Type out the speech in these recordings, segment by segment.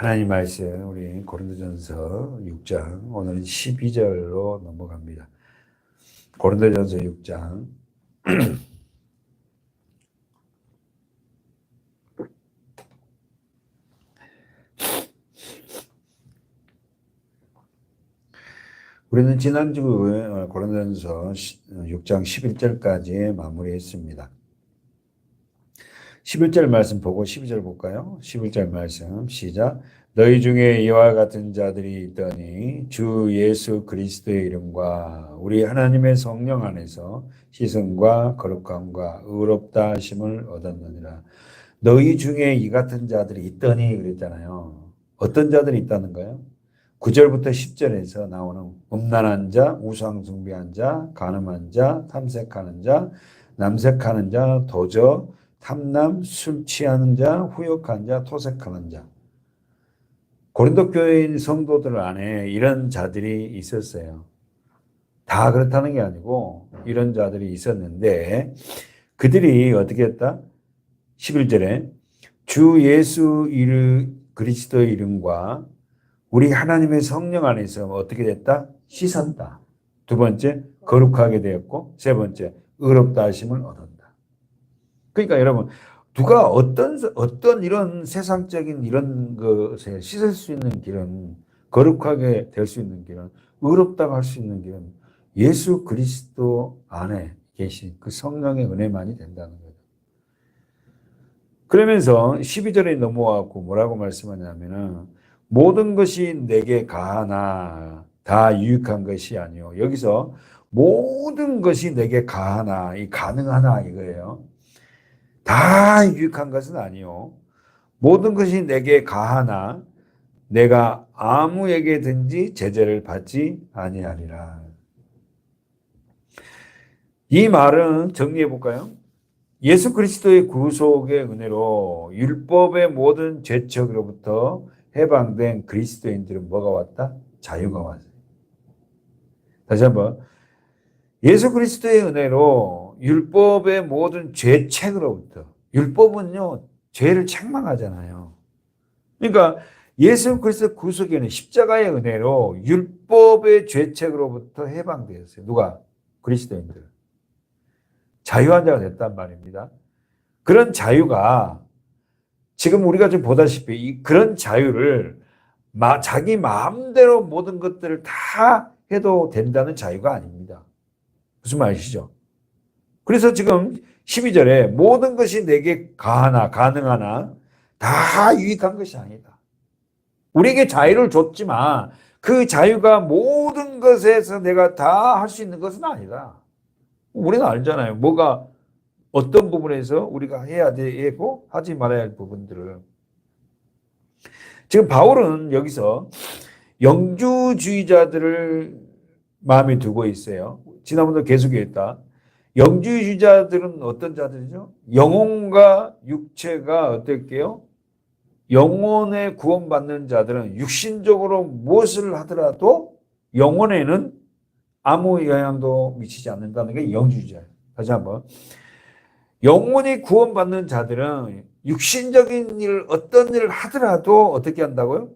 하나님 말씀 우리 고린도전서 6장 오늘은 12절로 넘어갑니다. 고린도전서 6장 우리는 지난주 고린도전서 6장 11절까지 마무리했습니다. 11절 말씀 보고 12절 볼까요? 11절 말씀 시작. 너희 중에 이와 같은 자들이 있더니 주 예수 그리스도의 이름과 우리 하나님의 성령 안에서 씻음과 거룩함과 의롭다 하심을 얻었느니라. 너희 중에 이 같은 자들이 있더니 그랬잖아요. 어떤 자들이 있다는가요? 9절부터 10절에서 나오는 음란한 자, 우상 숭배한 자, 간음한 자, 탐색하는 자, 남색하는 자, 도저, 탐남, 술 취하는 자, 후욕한 자, 토색하는 자. 고린도 교회인 성도들 안에 이런 자들이 있었어요. 다 그렇다는 게 아니고 이런 자들이 있었는데 그들이 어떻게 했다? 11절에 주 예수 그리스도의 이름과 우리 하나님의 성령 안에서 어떻게 됐다? 씻었다. 두 번째, 거룩하게 되었고, 세 번째, 의롭다 하심을 얻었다. 그러니까 여러분, 누가 어떤 이런 세상적인 이런 것에 씻을 수 있는 길은, 거룩하게 될 수 있는 길은, 의롭다고 할 수 있는 길은 예수 그리스도 안에 계신 그 성령의 은혜만이 된다는 거예요. 그러면서 12절에 넘어와갖고 뭐라고 말씀하냐면은, 모든 것이 내게 가하나 다 유익한 것이 아니요. 여기서 모든 것이 내게 가하나, 이 가능하나 이거예요. 다 유익한 것은 아니요. 모든 것이 내게 가하나 내가 아무에게든지 제재를 받지 아니하리라. 이 말은 정리해 볼까요? 예수 그리스도의 구속의 은혜로 율법의 모든 죄척으로부터 해방된 그리스도인들은 뭐가 왔다? 자유가 왔어요. 다시 한번. 예수 그리스도의 은혜로 율법의 모든 죄책으로부터, 율법은요, 죄를 책망하잖아요. 그러니까 예수 그리스도 구속의 은혜, 십자가의 은혜로 율법의 죄책으로부터 해방되었어요. 누가? 그리스도인들. 자유한 자가 됐단 말입니다. 그런 자유가 지금 우리가 좀 보다시피 그런 자유를 자기 마음대로 모든 것들을 다 해도 된다는 자유가 아닙니다. 무슨 말이시죠? 그래서 지금 12절에 모든 것이 내게 가능하나 다 유익한 것이 아니다. 우리에게 자유를 줬지만 그 자유가 모든 것에서 내가 다 할 수 있는 것은 아니다. 우리는 알잖아요. 뭐가 어떤 부분에서 우리가 해야 되고 하지 말아야 할 부분들을. 지금 바울은 여기서 영주주의자들을 마음에 두고 있어요. 지난번도 계속했다. 영주주의자들은 어떤 자들이죠? 영혼과 육체가 어떨게요? 영혼에 구원받는 자들은 육신적으로 무엇을 하더라도 영혼에는 아무 영향도 미치지 않는다는 게 영주주의자예요. 다시 한번. 영혼이 구원받는 자들은 육신적인 일, 어떤 일을 하더라도 어떻게 한다고요?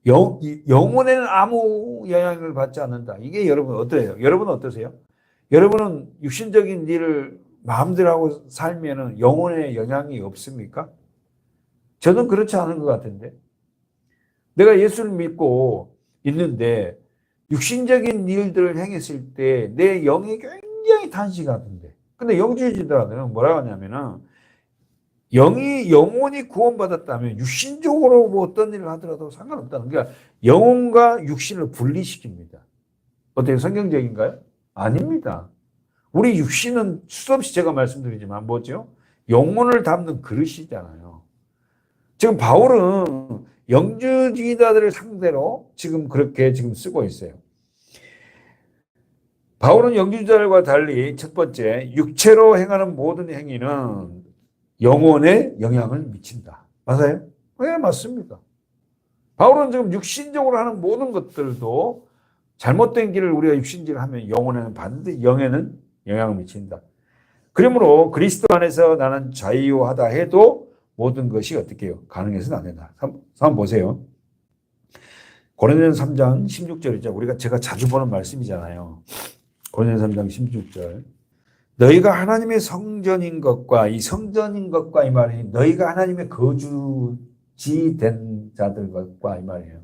영혼에는 아무 영향을 받지 않는다. 이게 여러분 어떠세요? 여러분은 어떠세요? 여러분은 육신적인 일을 마음대로 하고 살면은 영혼에 영향이 없습니까? 저는 그렇지 않은 것 같은데. 내가 예수를 믿고 있는데 육신적인 일들을 행했을 때 내 영이 굉장히 탄식하던데. 근데 영주주의자들은 뭐라고 하냐면은 영혼이 구원받았다면 육신적으로 뭐 어떤 일을 하더라도 상관없다는 게 영혼과 육신을 분리시킵니다. 어떻게 성경적인가요? 아닙니다. 우리 육신은 수없이 제가 말씀드리지만 뭐죠? 영혼을 담는 그릇이잖아요. 지금 바울은 영주주의자들을 상대로 지금 그렇게 지금 쓰고 있어요. 바울은 영주주의자들과 달리 첫 번째, 육체로 행하는 모든 행위는 영혼에 영향을 미친다. 맞아요? 네, 맞습니다. 바울은 지금 육신적으로 하는 모든 것들도 잘못된 길을 우리가 육신질을 하면 영혼에는 반드시 영에는 영향을 미친다. 그러므로 그리스도 안에서 나는 자유하다 해도 모든 것이 어떻게 해요? 가능해서는 안 된다. 한번 보세요. 고린도전서 3장 16절이죠. 제가 자주 보는 말씀이잖아요. 고린도전서 3장 16절. 너희가 하나님의 성전인 것과 이 성전인 것과 이 말이 너희가 하나님의 거주지 된 자들 것과 이 말이에요.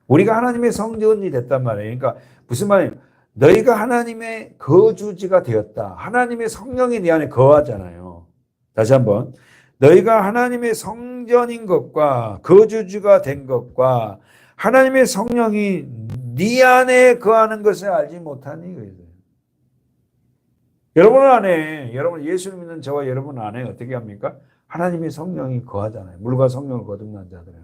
우리가 하나님의 성전이 됐단 말이에요. 그러니까 무슨 말이에요? 너희가 하나님의 거주지가 되었다. 하나님의 성령이 네 안에 거하잖아요. 다시 한번. 너희가 하나님의 성전인 것과 거주지가 된 것과 하나님의 성령이 네 안에 거하는 것을 알지 못하니 그래요. 여러분 안에, 여러분 예수를 믿는 저와 여러분 안에 어떻게 합니까? 하나님의 성령이 거하잖아요. 물과 성령을 거듭난 자들은.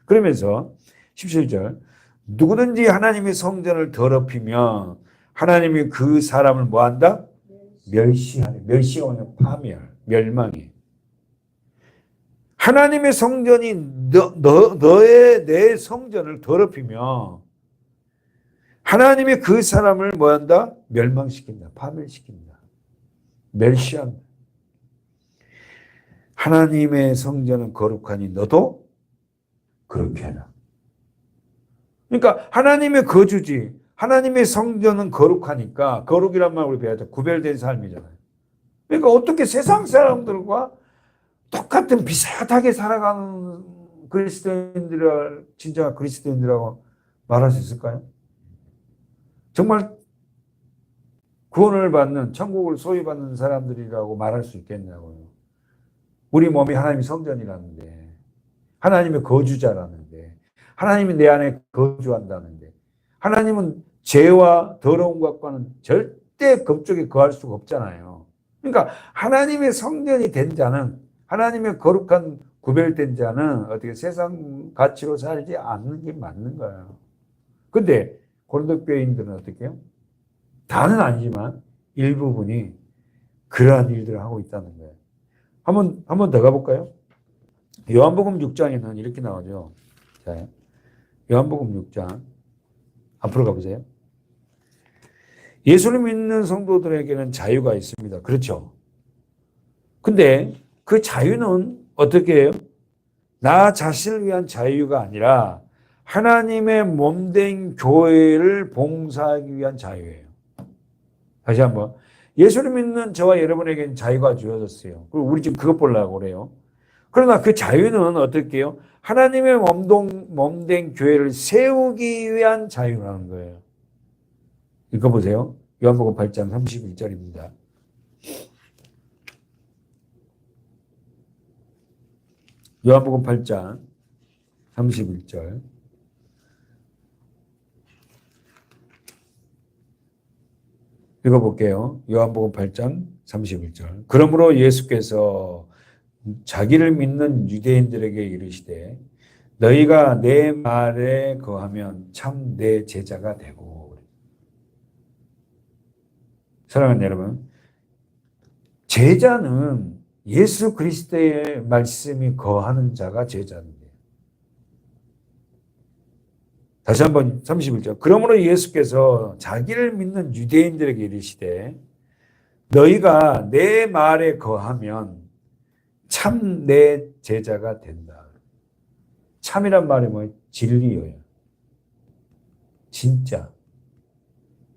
그러면서 17절 누구든지 하나님의 성전을 더럽히면 하나님이 그 사람을 뭐한다? 멸시하네. 멸시가 오면 파멸, 멸망이. 하나님의 성전이 내 성전을 더럽히면 하나님이 그 사람을 뭐한다? 멸망시킨다. 파멸시킨다. 멸시한다. 하나님의 성전은 거룩하니 너도 그렇게 해라. 그러니까 하나님의 거주지, 하나님의 성전은 거룩하니까 거룩이란 말 우리 배웠죠. 구별된 삶이잖아요. 그러니까 어떻게 세상 사람들과 똑같은 비슷하게 살아가는 그리스도인들을 진짜 그리스도인들이라고 말할 수 있을까요? 정말 구원을 받는 천국을 소유받는 사람들이라고 말할 수 있겠냐고요. 우리 몸이 하나님의 성전이라는데 하나님의 거주자라는데 하나님이 내 안에 거주한다는데 하나님은 죄와 더러운 것과는 절대 그쪽에 거할 수가 없잖아요. 그러니까 하나님의 성전이 된 자는 하나님의 거룩한 구별된 자는 어떻게 세상 가치로 살지 않는 게 맞는 거예요. 근데 고린도 교인들은 어떻게 해요? 다는 아니지만 일부분이 그러한 일들을 하고 있다는 거예요. 한번 더 가볼까요? 요한복음 6장에는 이렇게 나오죠. 자, 요한복음 6장 앞으로 가보세요. 예수를 믿는 성도들에게는 자유가 있습니다. 그렇죠. 근데 그 자유는 어떻게 해요? 나 자신을 위한 자유가 아니라 하나님의 몸된 교회를 봉사하기 위한 자유예요. 다시 한번. 예수를 믿는 저와 여러분에게는 자유가 주어졌어요. 그리고 우리 지금 그것 보려고 그래요. 그러나 그 자유는 어떻게 해요? 하나님의 몸된 교회를 세우기 위한 자유라는 거예요. 읽어보세요. 요한복음 8장 31절입니다. 요한복음 8장 31절. 읽어볼게요. 요한복음 8장 31절. 그러므로 예수께서 자기를 믿는 유대인들에게 이르시되 너희가 내 말에 거하면 참 내 제자가 되고. 사랑하는 여러분, 제자는 예수 그리스도의 말씀이 거하는 자가 제자인데. 다시 한번 31절. 그러므로 예수께서 자기를 믿는 유대인들에게 이르시되 너희가 내 말에 거하면 참 내 제자가 된다. 참이란 말이 뭐예요? 진리예요. 진짜.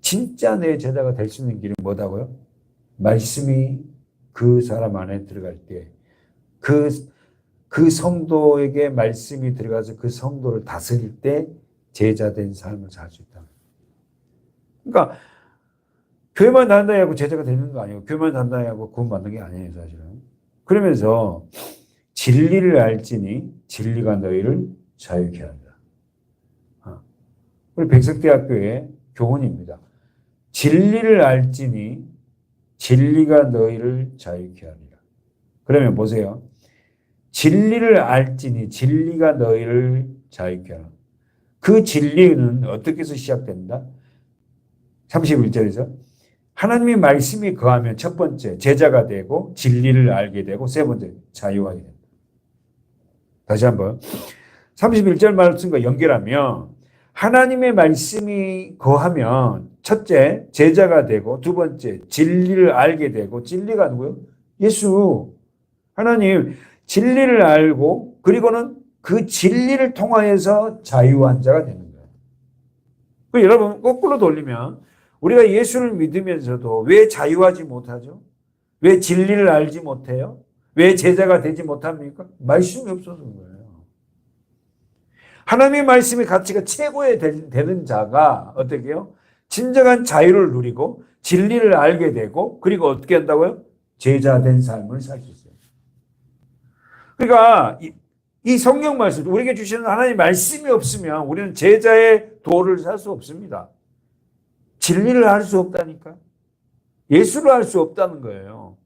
진짜 내 제자가 될 수 있는 길은 뭐다고요? 말씀이 그 사람 안에 들어갈 때 그 성도에게 말씀이 들어가서 그 성도를 다스릴 때 제자된 삶을 살 수 있다. 그러니까 교회만 다닌다고 하고 제자가 되는 거 아니에요. 교회만 다닌다고 하고 구원받는 게 아니에요, 사실은. 그러면서 진리를 알지니 진리가 너희를 자유케 한다. 우리 백석대학교의 교훈입니다. 진리를 알지니 진리가 너희를 자유케 하리라. 그러면 보세요. 진리를 알지니 진리가 너희를 자유케 하라. 그 진리는 어떻게 해서 시작된다? 31절에서 하나님의 말씀이 거하면 첫 번째 제자가 되고 진리를 알게 되고 세 번째 자유하게 된다. 다시 한번 31절 말씀과 연결하면 하나님의 말씀이 거하면 첫째 제자가 되고 두 번째 진리를 알게 되고 진리가 누구요? 예수. 하나님 진리를 알고 그리고는 그 진리를 통하여서 자유한 자가 되는 거예요. 여러분 거꾸로 돌리면 우리가 예수를 믿으면서도 왜 자유하지 못하죠? 왜 진리를 알지 못해요? 왜 제자가 되지 못합니까? 말씀이 없어서 거예요. 하나님의 말씀의 가치가 최고에 되는 자가 어떻게 해요? 진정한 자유를 누리고 진리를 알게 되고 그리고 어떻게 한다고요? 제자 된 삶을 살 수 있어요. 그러니까 이 성경 말씀, 우리에게 주시는 하나님의 말씀이 없으면 우리는 제자의 도를 살 수 없습니다. 진리를 알 수 없다니까. 예수를 알 수 없다는 거예요.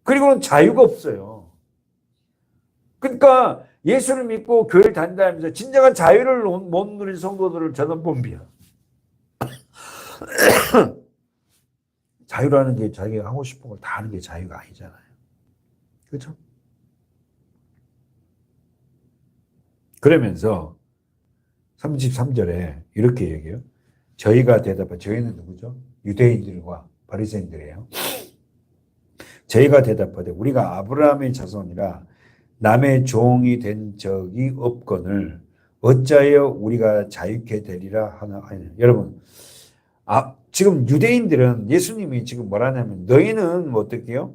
그리고는 자유가 없어요. 그러니까 예수를 믿고 교회를 다닌다면서 진정한 자유를 못 누린 성도들을 저는 봅니다. 자유라는 게 자기가 하고 싶은 걸 다 하는 게 자유가 아니잖아요. 그렇죠? 그러면서 33절에 이렇게 얘기해요. 저희가 대답해, 저희는 누구죠? 유대인들과 바리새인들이에요. 저희가 대답하되 우리가 아브라함의 자손이라 남의 종이 된 적이 없거늘 어찌하여 우리가 자유케 되리라 하나. 여러분, 지금 유대인들은 예수님이 지금 뭐라냐면 너희는 뭐 어떻게 해요?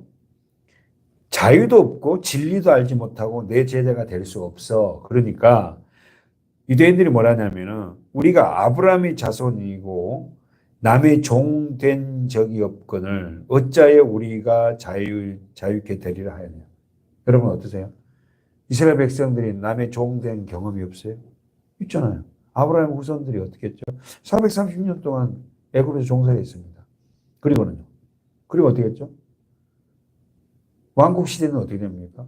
자유도 없고 진리도 알지 못하고 내 제자가 될 수 없어. 그러니까 유대인들이 뭐라냐면은 우리가 아브라함의 자손이고 남의 종 된 적이 없거늘 어찌하여 우리가 자유케 되리라 하였냐. 여러분 어떠세요? 이스라엘 백성들이 남의 종 된 경험이 없어요? 있잖아요. 아브라함 후손들이 어떻게 했죠? 430년 동안 애굽에서 종살이했습니다. 그리고 어떻게 했죠? 왕국 시대는 어떻게 됩니까?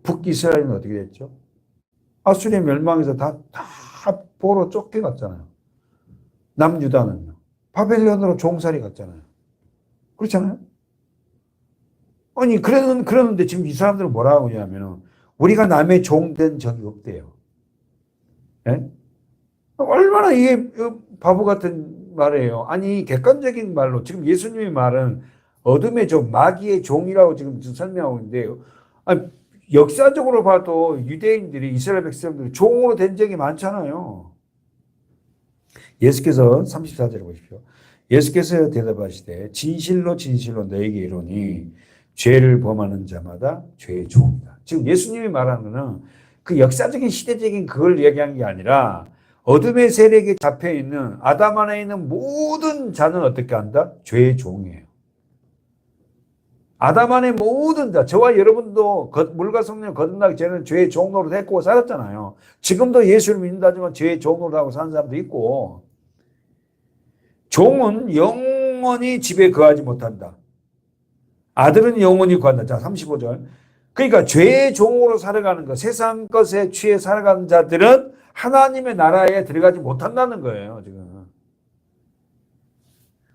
북이스라엘은 어떻게 됐죠? 아수리아 멸망해서 다 포로 쫓겨갔잖아요. 남유다는요. 바벨론으로 종살이 갔잖아요. 그렇잖아요? 아니, 그러는데 지금 이 사람들은 뭐라고 하냐면은, 우리가 남의 종 된 적이 없대요. 예? 얼마나 이게 바보 같은 말이에요. 아니, 객관적인 말로, 지금 예수님의 말은 어둠의 종, 마귀의 종이라고 지금 설명하고 있는데요. 아니, 역사적으로 봐도 유대인들이 이스라엘 백성들이 종으로 된 적이 많잖아요. 예수께서 34절에 보십시오. 예수께서 대답하시되 진실로 진실로 너에게 이르노니 죄를 범하는 자마다 죄의 종이다. 지금 예수님이 말하는 것은 그 역사적인 시대적인 그걸 얘기한 게 아니라 어둠의 세력에 잡혀 있는 아담 안에 있는 모든 자는 어떻게 한다? 죄의 종이에요. 아담 안에 모든 자, 저와 여러분도 물과 성령 거듭나기 전에는 죄의 종로로 했고 살았잖아요. 지금도 예수를 믿는다지만 죄의 종로로 하고 사는 사람도 있고, 종은 영원히 집에 거하지 못한다. 아들은 영원히 거한다. 자, 35절. 그러니까 죄의 종으로 살아가는 것, 세상 것에 취해 살아가는 자들은 하나님의 나라에 들어가지 못한다는 거예요, 지금.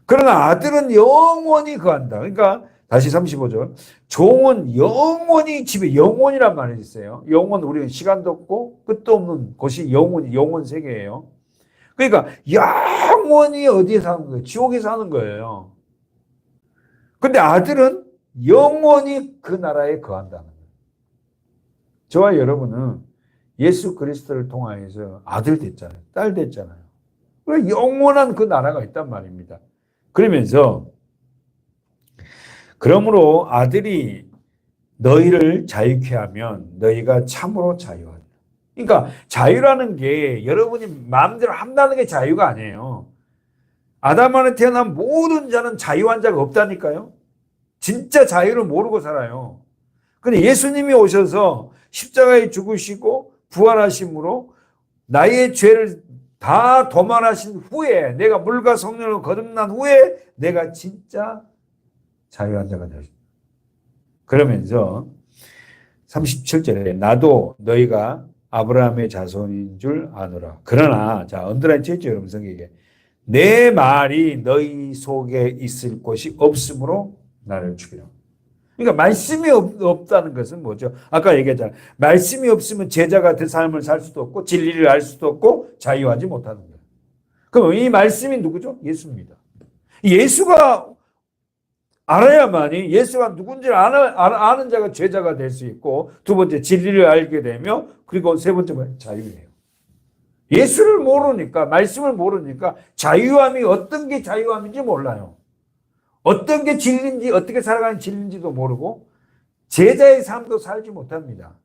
그러나 아들은 영원히 거한다. 그러니까 다시 35절. 종은 영원히 집에, 영원이란 말이 있어요. 영원, 우리는 시간도 없고 끝도 없는 곳이 영원 세계예요. 그러니까 영원히 어디에 사는 거예요? 지옥에 사는 거예요. 근데 아들은 영원히 그 나라에 거한다는 거예요. 저와 여러분은 예수 그리스도를 통하여서 아들 됐잖아요. 딸 됐잖아요. 영원한 그 나라가 있단 말입니다. 그러면서 그러므로 아들이 너희를 자유케 하면 너희가 참으로 자유하리라. 그러니까 자유라는 게 여러분이 마음대로 한다는 게 자유가 아니에요. 아담 안에 태어난 모든 자는 자유한 자가 없다니까요. 진짜 자유를 모르고 살아요. 근데 예수님이 오셔서 십자가에 죽으시고 부활하심으로 나의 죄를 다 도말하신 후에 내가 물과 성령으로 거듭난 후에 내가 진짜 자유한 자가 되었습니다. 그러면서 37절에 나도 너희가 아브라함의 자손인 줄 아노라. 그러나 자 언더라인 쳤죠 여러분 성경에. 내 말이 너희 속에 있을 곳이 없으므로 나를 죽이라. 그러니까 말씀이 없다는 것은 뭐죠? 아까 얘기했잖아요. 말씀이 없으면 제자가 그 삶을 살 수도 없고 진리를 알 수도 없고 자유하지 못하는 거예요. 그럼 이 말씀이 누구죠? 예수입니다. 예수가 알아야만이 예수가 누군지 아는 자가 제자가 될 수 있고, 두 번째 진리를 알게 되며, 그리고 세 번째 자유예요. 예수를 모르니까, 말씀을 모르니까 자유함이 어떤 게 자유함인지 몰라요. 어떤 게 진리인지, 어떻게 살아가는 진리인지도 모르고 제자의 삶도 살지 못합니다.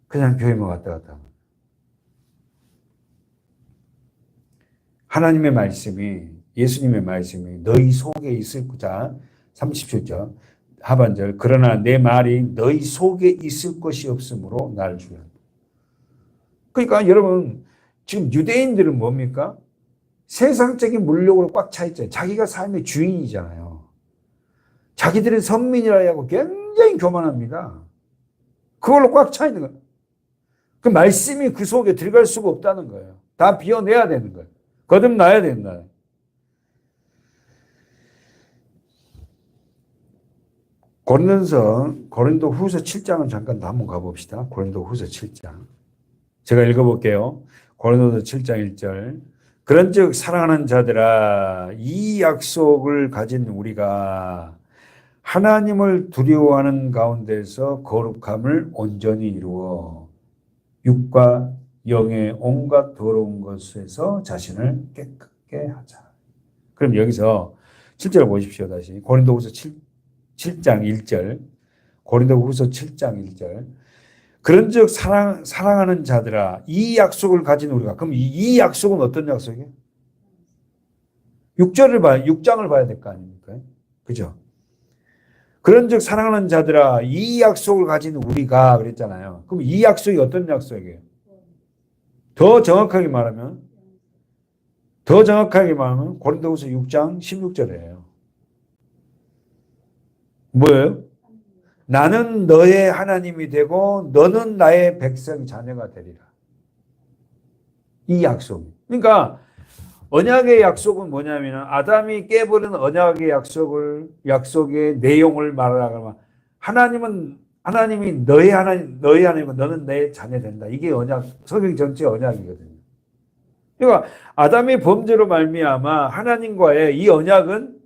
그냥 교회만 왔다 갔다 합니다. 하나님의 말씀이, 예수님의 말씀이 너희 속에 있을 거자. 37절 하반절, 그러나 내 말이 너희 속에 있을 것이 없으므로 나를 주의한다. 그러니까 여러분, 지금 유대인들은 뭡니까? 세상적인 물욕으로 꽉 차 있잖아요. 자기가 삶의 주인이잖아요. 자기들은 선민이라 하고 굉장히 교만합니다. 그걸로 꽉 차 있는 거예요. 그 말씀이 그 속에 들어갈 수가 없다는 거예요. 다 비워내야 되는 거예요. 거듭나야 된다. 고린도 후서 7장은 잠깐 한번 가봅시다. 고린도 후서 7장. 제가 읽어볼게요. 고린도서 7장 1절. 그런즉 사랑하는 자들아, 이 약속을 가진 우리가 하나님을 두려워하는 가운데서 거룩함을 온전히 이루어 육과 영의 온갖 더러운 것에서 자신을 깨끗게 하자. 그럼 여기서 7절 보십시오. 다시 고린도후서 7장 1절. 고린도후서 7장 1절. 그런즉 사랑하는 자들아, 이 약속을 가진 우리가. 그럼 이 약속은 어떤 약속이에요? 6장을 봐야 될 거 아닙니까? 그죠? 그런즉 사랑하는 자들아, 이 약속을 가진 우리가 그랬잖아요. 그럼 이 약속이 어떤 약속이에요? 더 정확하게 말하면 고린도후서 6장 16절이에요. 뭐예요? 나는 너의 하나님이 되고 너는 나의 백성 자녀가 되리라. 이 약속. 그러니까 언약의 약속은 뭐냐면 아담이 깨버린 언약의 약속의 내용을 말하라면 하나님이 너의 하나님이고 너는 내 자녀 된다. 이게 언약, 성경 전체 언약이거든요. 그러니까 아담의 범죄로 말미암아 하나님과의 이 언약은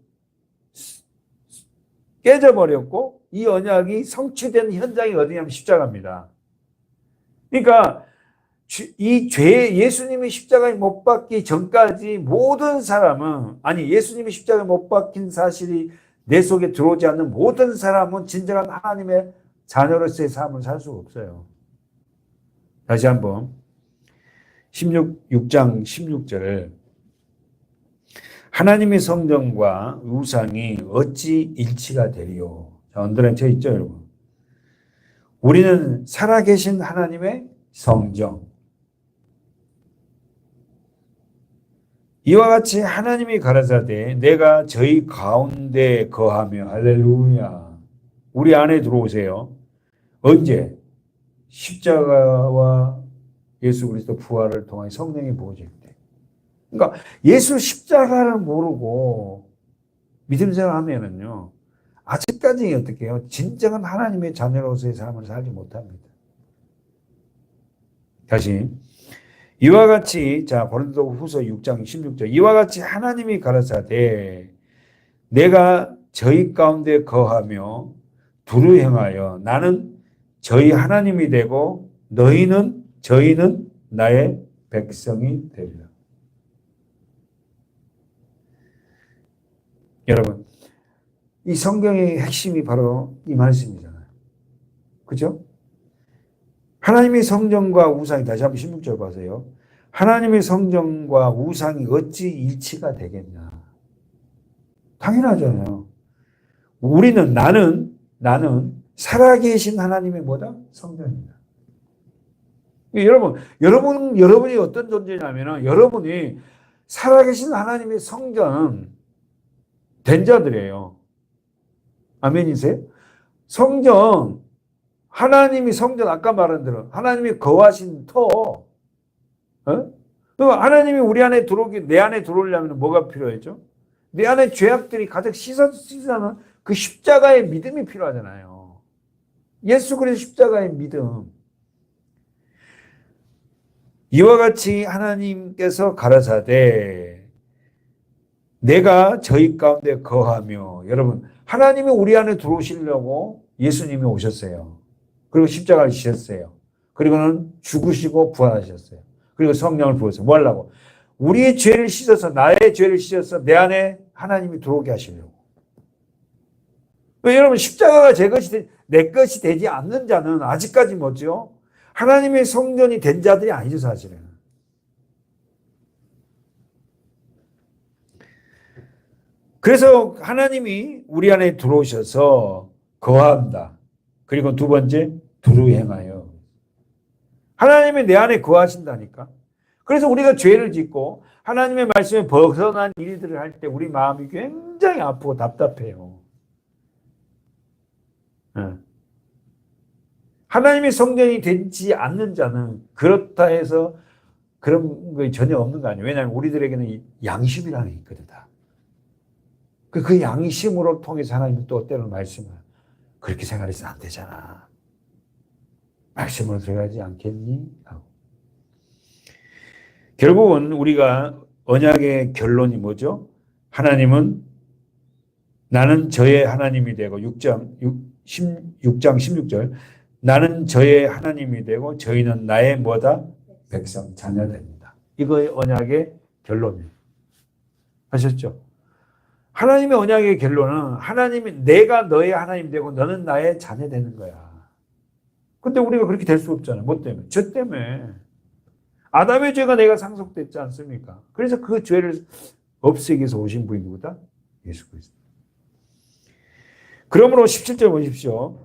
깨져버렸고 이 언약이 성취된 현장이 어디냐면 십자가입니다. 그러니까 예수님이 십자가에 못 박기 전까지 모든 사람은, 예수님이 십자가에 못 박힌 사실이 내 속에 들어오지 않는 모든 사람은 진정한 하나님의 자녀로서의 삶을 살 수가 없어요. 다시 한번 6장 16절을 하나님의 성전과 우상이 어찌 일치가 되리요. 자, 언더라인 쳐 있죠, 여러분? 우리는 살아계신 하나님의 성전. 이와 같이 하나님이 가라사대 내가 저희 가운데 거하며, 할렐루야. 우리 안에 들어오세요. 언제? 십자가와 예수 그리스도 부활을 통해 성령이 부어질 때. 그러니까 예수 십자가를 모르고 믿음 생활하면은요, 아직까지 어떻게 해요? 진정한 하나님의 자녀로서의 삶을 살지 못합니다. 다시 이와 같이, 자, 고린도후서 6장 16절. 이와 같이 하나님이 가라사대 내가 저희 가운데 거하며 두루 행하여 나는 저희 하나님이 되고 저희는 나의 백성이 되리라. 여러분, 이 성경의 핵심이 바로 이 말씀이잖아요. 그죠? 하나님의 성전과 우상이, 다시 한번 16절 보세요. 하나님의 성전과 우상이 어찌 일치가 되겠냐. 당연하잖아요. 나는 살아계신 하나님의 뭐다? 성전입니다. 여러분이 어떤 존재냐면 여러분이 살아계신 하나님의 성전 된 자들이에요. 아멘이세요? 성전, 하나님이 성전, 아까 말한 대로 하나님이 거하신 터. 하나님이 우리 안에 내 안에 들어오려면 뭐가 필요했죠? 내 안에 죄악들이 가득 씻어지는 그 십자가의 믿음이 필요하잖아요. 예수 그리스도 십자가의 믿음. 이와 같이 하나님께서 가라사대 내가 저희 가운데 거하며. 여러분, 하나님이 우리 안에 들어오시려고 예수님이 오셨어요. 그리고 십자가를 지셨어요. 그리고는 죽으시고 부활하셨어요. 그리고 성령을 부었어요. 뭐 하려고? 우리의 죄를 씻어서, 나의 죄를 씻어서 내 안에 하나님이 들어오게 하시려고. 여러분, 십자가가 내 것이 되지 않는 자는 아직까지 뭐죠? 하나님의 성전이 된 자들이 아니죠, 사실은. 그래서 하나님이 우리 안에 들어오셔서 거한다. 그리고 두 번째, 두루 행하여. 하나님이 내 안에 거하신다니까. 그래서 우리가 죄를 짓고 하나님의 말씀에 벗어난 일들을 할 때 우리 마음이 굉장히 아프고 답답해요. 하나님의 성전이 되지 않는 자는 그렇다 해서 그런 거 전혀 없는 거 아니에요. 왜냐하면 우리들에게는 양심이라는 게 있거든. 그 양심으로 통해서 하나님이 또 때로는 말씀을 그렇게 생각해서는 안 되잖아. 말씀으로 들어가지 않겠니? 하고. 결국은 우리가 언약의 결론이 뭐죠? 하나님은 나는 저의 하나님이 되고 6장 16절 나는 저의 하나님이 되고 저희는 나의 뭐다? 백성, 자녀 됩니다. 이거의 언약의 결론이에요. 아셨죠? 하나님의 언약의 결론은 하나님이 내가 너의 하나님 되고 너는 나의 자녀 되는 거야. 근데 우리가 그렇게 될 수 없잖아요. 뭐 때문에? 죄 때문에. 아담의 죄가 내가 상속됐지 않습니까? 그래서 그 죄를 없애기 위해서 오신 분이 누구다? 예수 그리스도. 그러므로 17절 보십시오.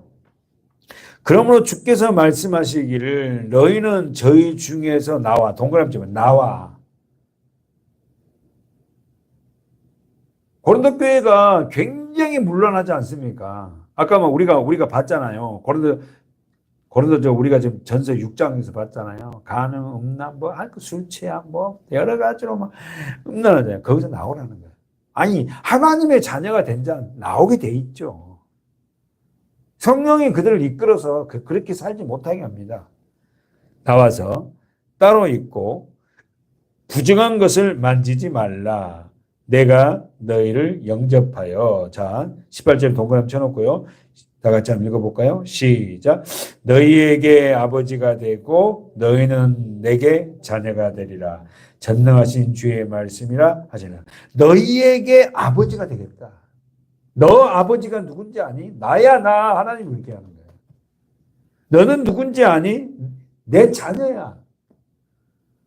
그러므로 주께서 말씀하시기를 너희는 저희 중에서 나와. 동그라미 치면 나와. 고린도 교회가 굉장히 문란하지 않습니까? 아까 뭐 우리가 봤잖아요. 고린도 우리가 지금 전서 6장에서 봤잖아요. 간음, 음란, 술 취함, 여러 가지로 막 음란하잖아요. 거기서 나오라는 거예요. 아니, 하나님의 자녀가 된 자는 나오게 돼 있죠. 성령이 그들을 이끌어서 그렇게 살지 못하게 합니다. 나와서 따로 있고 부정한 것을 만지지 말라. 내가 너희를 영접하여. 자, 18절 동그라미 쳐놓고요. 다 같이 한번 읽어볼까요? 시작. 너희에게 아버지가 되고 너희는 내게 자녀가 되리라. 전능하신 주의 말씀이라 하시는. 너희에게 아버지가 되겠다. 너 아버지가 누군지 아니? 나야 나. 하나님 그렇게 하는 거예요. 너는 누군지 아니? 내 자녀야.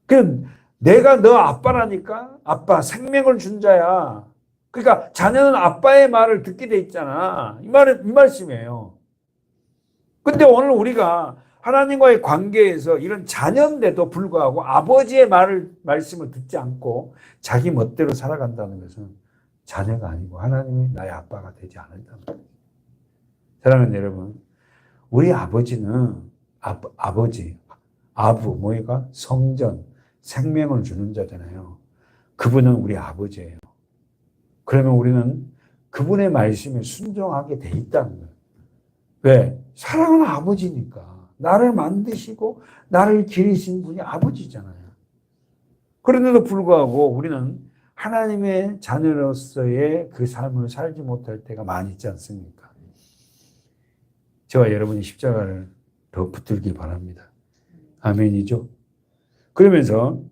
그럼 내가 너 아빠라니까? 아빠, 생명을 준 자야. 그러니까 자녀는 아빠의 말을 듣게 돼 있잖아. 이 말씀이에요. 근데 오늘 우리가 하나님과의 관계에서 이런 자녀인데도 불구하고 아버지의 말씀을 듣지 않고 자기 멋대로 살아간다는 것은 자녀가 아니고 하나님이 나의 아빠가 되지 않는다는 거예요. 사랑하는 여러분, 우리 아버지는 뭐가? 성전, 생명을 주는 자잖아요. 그분은 우리 아버지예요. 그러면 우리는 그분의 말씀에 순종하게 돼 있다는 거예요. 왜? 사랑하는 아버지니까. 나를 만드시고 나를 기르신 분이 아버지잖아요. 그런데도 불구하고 우리는 하나님의 자녀로서의 그 삶을 살지 못할 때가 많이 있지 않습니까? 저와 여러분이 십자가를 더 붙들기 바랍니다. 아멘이죠? 그러면서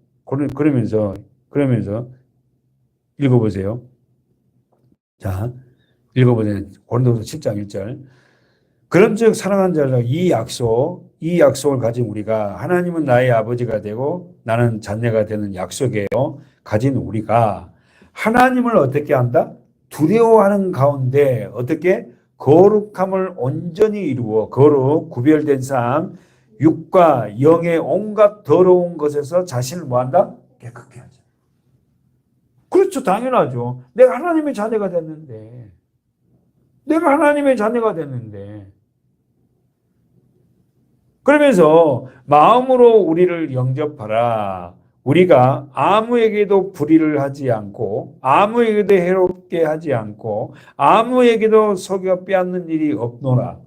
읽어보세요. 자, 읽어보세요. 고린도서 7장 1절. 그런즉 사랑하는 자들아 이 약속을 가진 우리가 하나님은 나의 아버지가 되고 나는 자녀가 되는 약속이에요. 가진 우리가 하나님을 어떻게 한다? 두려워하는 가운데 어떻게? 거룩함을 온전히 이루어 구별된 삶, 육과 영의 온갖 더러운 것에서 자신을 뭐한다? 깨끗게 하자. 그렇죠. 당연하죠. 내가 하나님의 자녀가 됐는데. 그러면서 마음으로 우리를 영접하라. 우리가 아무에게도 불의를 하지 않고 아무에게도 해롭게 하지 않고 아무에게도 속여 빼앗는 일이 없노라.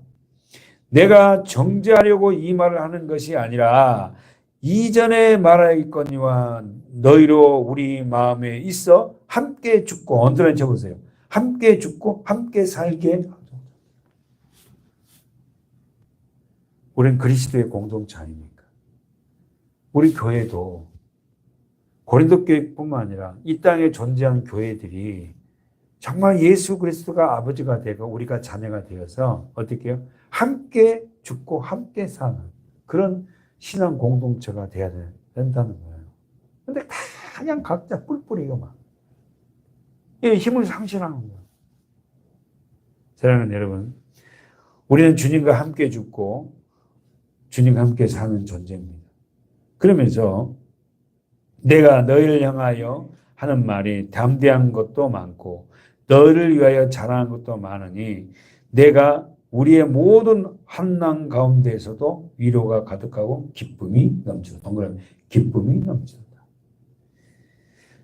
내가 정죄하려고 이 말을 하는 것이 아니라 이전에 말하였거니와 너희로 우리 마음에 있어 함께 죽고, 언더라인 쳐보세요. 함께 죽고 함께 살게. 우리는 그리스도의 공동체 아닙니까? 우리 교회도 고린도 교회뿐만 아니라 이 땅에 존재하는 교회들이 정말 예수 그리스도가 아버지가 되고 우리가 자녀가 되어서 어떻게 해요? 함께 죽고 함께 사는 그런 신앙 공동체가 돼야 된다는 거예요. 근데 다 그냥 각자 뿔뿔이가 막 힘을 상실하는 거예요. 사랑하는 여러분, 우리는 주님과 함께 죽고 주님과 함께 사는 존재입니다. 그러면서 내가 너희를 향하여 하는 말이 담대한 것도 많고 너희를 위하여 자랑한 것도 많으니 내가 우리의 모든 환난 가운데에서도 위로가 가득하고 기쁨이 넘치다. 동그라미 기쁨이 넘친다.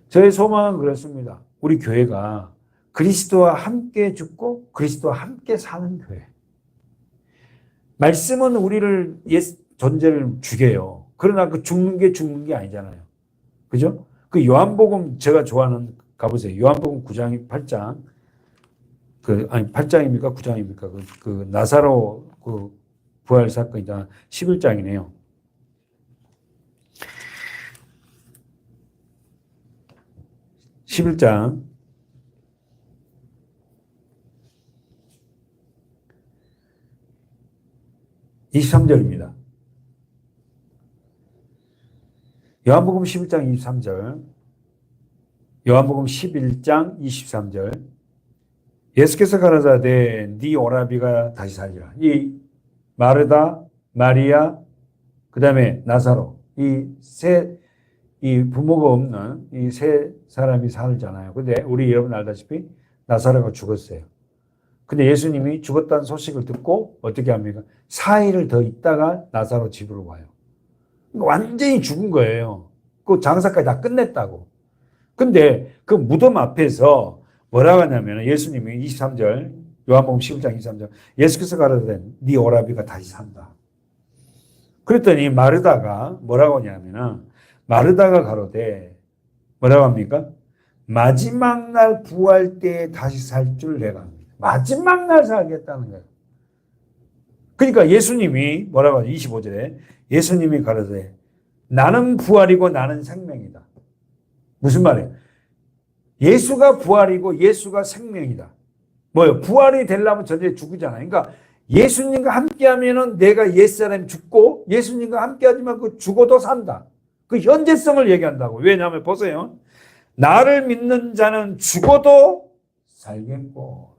저의 소망은 그렇습니다. 우리 교회가 그리스도와 함께 죽고 그리스도와 함께 사는 교회. 말씀은 우리를 존재를 죽여요. 그러나 그 죽는 게 아니잖아요. 그죠? 그 요한복음 제가 좋아하는 가보세요. 요한복음 9장 8장 아니 8장입니까? 9장입니까? 그 나사로 그 부활 사건이다. 11장이네요. 11장 23절입니다. 요한복음 11장 23절, 요한복음 11장 23절. 예수께서 가라사대 네 오라비가 다시 살리라. 이 마르다, 마리아, 그 다음에 나사로, 이 부모가 없는 이 세 사람이 살잖아요. 근데 우리 여러분 알다시피 나사로가 죽었어요. 근데 예수님이 죽었다는 소식을 듣고 어떻게 합니까? 4일을 더 있다가 나사로 집으로 와요. 완전히 죽은 거예요. 그 장사까지 다 끝냈다고. 근데 그 무덤 앞에서 뭐라고 하냐면 예수님이 23절, 요한복음 11장 23절, 예수께서 가라사대 네 오라비가 다시 산다. 그랬더니 마르다가 뭐라고 하냐면 마르다가 가로되 뭐라고 합니까? 마지막 날 부활 때에 다시 살 줄 내가 합니다. 마지막 날 살겠다는 거예요. 그러니까 예수님이 뭐라고 하죠? 25절에 예수님이 가라사대 나는 부활이고 나는 생명이다. 무슨 말이에요? 예수가 부활이고 예수가 생명이다. 뭐예요? 부활이 되려면 전에 죽이잖아요. 그러니까 예수님과 함께하면은 내가 옛사람이 죽고 예수님과 함께하지만 그 죽어도 산다. 그 현재성을 얘기한다고. 왜냐하면 보세요. 나를 믿는 자는 죽어도 살겠고.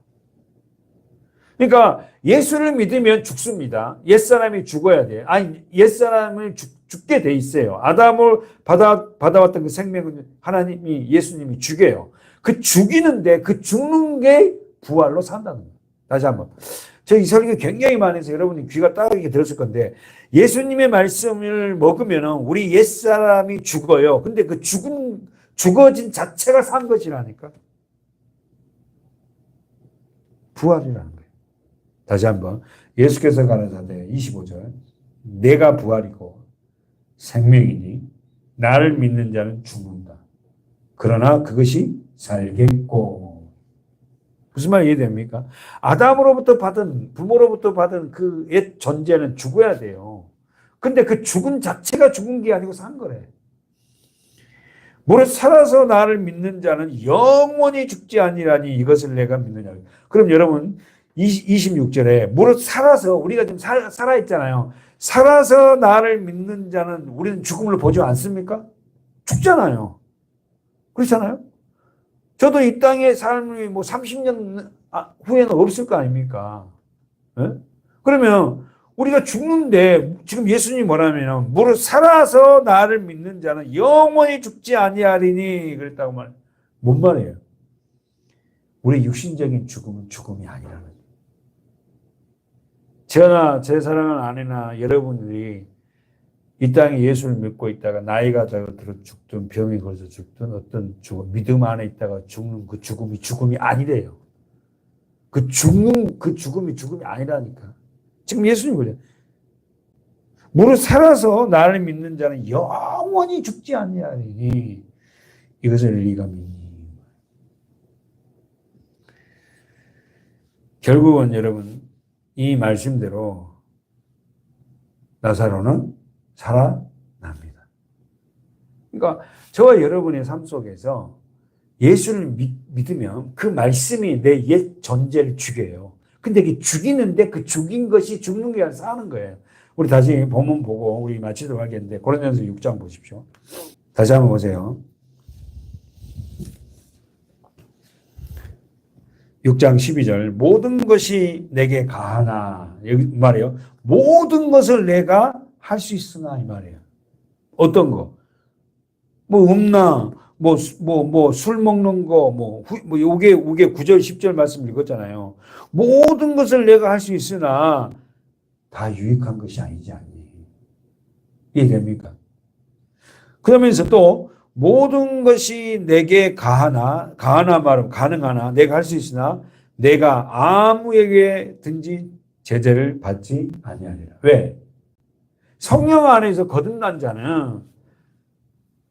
그러니까 예수를 믿으면 죽습니다. 옛사람이 죽어야 돼요. 아니 옛사람을 죽게 돼 있어요. 아담을 받아왔던 그 생명은 하나님이 예수님이 죽여요. 그 죽이는데 그 죽는 게 부활로 산다는 거예요. 다시 한번. 저 이 설교 굉장히 많이 해서 여러분이 귀가 따르게 들었을 건데 예수님의 말씀을 먹으면 우리 옛사람이 죽어요. 근데 그 죽어진 자체가 산 것이라니까. 부활이라는 거예요. 다시 한번. 예수께서 가라사대 25절 내가 부활이고 생명이니 나를 믿는 자는 죽는다. 그러나 그것이 살겠고. 무슨 말 이해됩니까? 아담으로부터 받은 부모로부터 받은 그 옛 존재는 죽어야 돼요. 근데 그 죽은 자체가 죽은 게 아니고 산 거래. 무릇 살아서 나를 믿는 자는 영원히 죽지 아니라니 이것을 내가 믿느냐. 그럼 여러분 26절에 무릇 살아서 우리가 지금 살아있잖아요. 살아서 나를 믿는 자는 우리는 죽음을 보지 않습니까? 죽잖아요. 그렇잖아요. 저도 이 땅의 삶이 뭐 30년 후에는 없을 거 아닙니까? 네? 그러면 우리가 죽는데 지금 예수님이 뭐라면 무릇 살아서 나를 믿는 자는 영원히 죽지 아니하리니 그랬다고 말. 뭔 말이에요? 우리 육신적인 죽음은 죽음이 아니라는 거예요. 저나 제 사랑하는 아내나 여러분들이 이 땅에 예수를 믿고 있다가 나이가 들어 죽든 병이 걸려서 죽든 어떤 죽음, 믿음 안에 있다가 죽는 그 죽음이 아니래요. 그 죽음이 아니라니까. 지금 예수님 그래요. 무릇 살아서 나를 믿는 자는 영원히 죽지 아니하리니 이것을 네가 믿니? 결국은 여러분 이 말씀대로 나사로는 살아납니다. 그러니까 저와 여러분의 삶 속에서 예수를 믿으면 그 말씀이 내 옛 존재를 죽여요. 근데 그 죽이는데 그 죽인 것이 죽는 게 아니라 사는 거예요. 우리 다시 본문 보고 우리 마치도록 하겠는데 고린도전서 6장 보십시오. 다시 한번 보세요. 6장 12절 모든 것이 내게 가하나 여기 말이에요. 모든 것을 내가 할 수 있으나 이 말이에요. 어떤 거? 뭐 없나? 술 먹는 거, 요게 9절, 10절 말씀 읽었잖아요. 모든 것을 내가 할 수 있으나 다 유익한 것이 아니지 않니? 이해됩니까? 그러면서 또 모든 것이 내게 가하나 말은 가능하나 내가 할 수 있으나 내가 아무에게든지 제재를 받지 아니하리라. 왜? 성령 안에서 거듭난 자는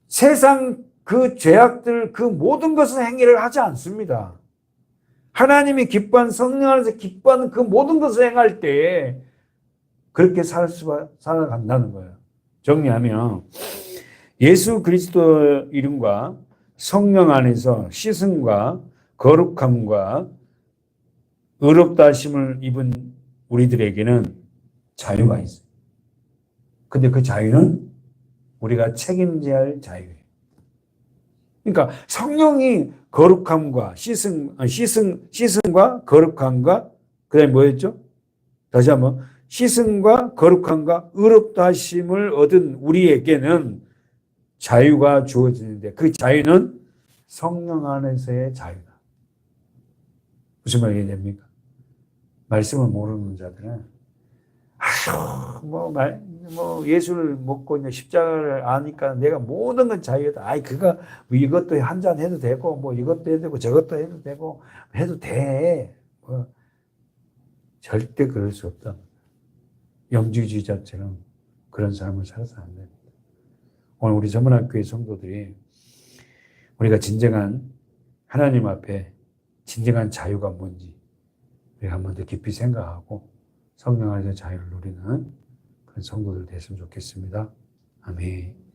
세상 그 죄악들 그 모든 것을 행위를 하지 않습니다. 하나님이 기뻐하는 성령 안에서 기뻐하는 그 모든 것을 행할 때 그렇게 살아간다는 거예요. 정리하면 예수 그리스도 이름과 성령 안에서 씻음과 거룩함과 의롭다 하심을 입은 우리들에게는 자유가 있어요. 근데 그 자유는 우리가 책임져야 할 자유예요. 그러니까 성령이 거룩함과 씻음과 거룩함과 그다음에 뭐였죠? 다시 한번 씻음과 거룩함과 의롭다 하심을 얻은 우리에게는 자유가 주어지는데 그 자유는 성령 안에서의 자유다. 무슨 말이 됩니까? 말씀을 모르는 자들은 예수를 먹고 이제 십자가를 아니까 내가 모든 건 자유다. 그거 이것도 한잔 해도 되고 뭐 이것도 해도 되고 저것도 해도 되고 해도 돼. 절대 그럴 수 없다. 영지주의자처럼 그런 삶을 살아서 안 됩니다. 오늘 우리 전문학교의 성도들이 우리가 진정한 하나님 앞에 진정한 자유가 뭔지 우리가 한 번 더 깊이 생각하고 성령 안에서 자유를 누리는 그런 성도들 됐으면 좋겠습니다. 아멘.